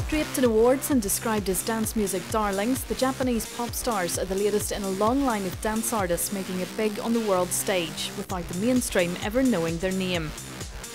Draped in awards and described as dance music darlings, the Japanese Popstars are the latest in a long line of dance artists making it big on the world stage, without the mainstream ever knowing their name.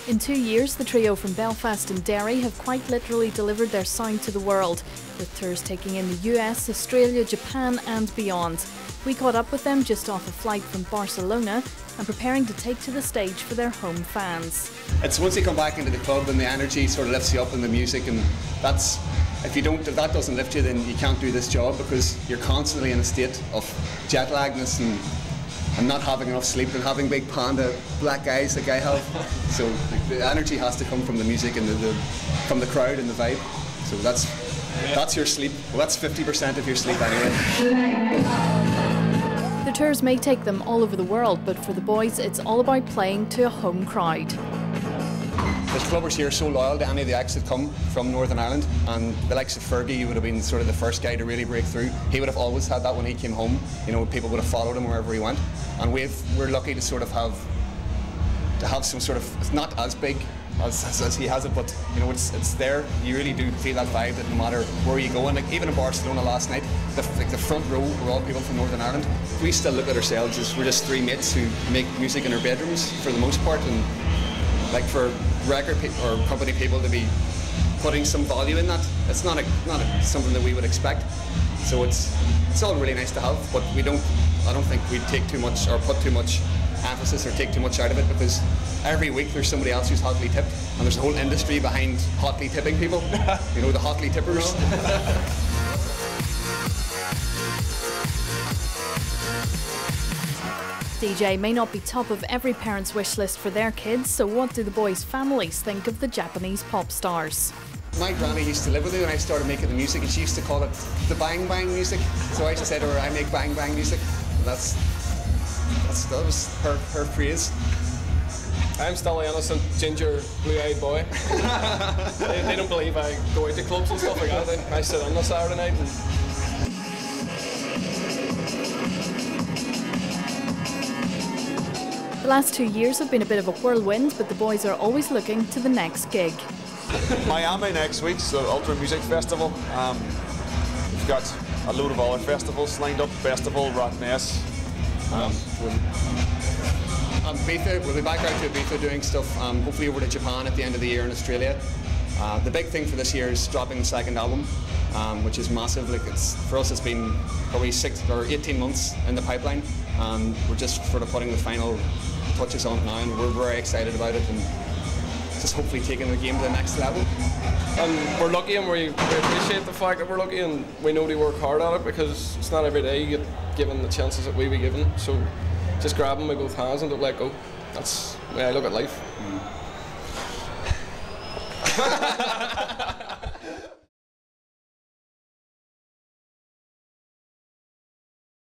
In 2 years, the trio from Belfast and Derry have quite literally delivered their sound to the world, with tours taking in the US, Australia, Japan and beyond. We caught up with them just off a flight from Barcelona and preparing to take to the stage for their home fans. It's once you come back into the club and the energy sort of lifts you up in the music, and that's, if that doesn't lift you, then you can't do this job, because you're constantly in a state of jet lagness and not having enough sleep and having big panda black eyes like I have. So the energy has to come from the music and from the crowd and the vibe. So that's your sleep. Well, that's 50% of your sleep anyway. Their tours may take them all over the world, but for the boys it's all about playing to a home crowd. The clubbers here are so loyal to any of the acts that come from Northern Ireland, and the likes of Fergie would have been sort of the first guy to really break through. He would have always had that when he came home. You know, people would have followed him wherever he went, and we're lucky to sort of have some sort of, it's not as big as he has it, but you know, it's there. You really do feel that vibe that no matter where you go. And like even in Barcelona last night, the front row were all people from Northern Ireland. We still look at ourselves as we're just three mates who make music in our bedrooms for the most part, and like for record or company people to be putting some value in that, it's not something that we would expect. So it's all really nice to have, but I don't think we'd take too much or put too much emphasis or take too much out of it, because every week there's somebody else who's hotly tipped, and there's a whole industry behind hotly tipping people. You know, the hotly tippers. DJ may not be top of every parent's wish list for their kids, so what do the boys' families think of the Japanese Popstars? My granny used to live with me when I started making the music, and she used to call it the bang bang music. So I used to say to her, I make bang bang music. And that was her phrase. I'm still the innocent ginger blue-eyed boy. they don't believe I go out to clubs and stuff like that. I sit on a Saturday night and The last 2 years have been a bit of a whirlwind, but the boys are always looking to the next gig. Miami next week, so Ultra Music Festival. We've got a load of other festivals lined up. Festival, Rock Ness. Ibiza, we'll be back out to Ibiza doing stuff, hopefully over to Japan at the end of the year in Australia. The big thing for this year is dropping the second album, which is massive. Like for us, it's been probably 6 or 18 months in the pipeline, and we're just sort of putting the final touches on it now, and we're very excited about it, and just hopefully taking the game to the next level. And we're lucky, and we appreciate the fact that we're lucky, and we know to work hard at it, because it's not every day you get given the chances that we be given. So just grab them with both hands and don't let go. That's the way I look at life.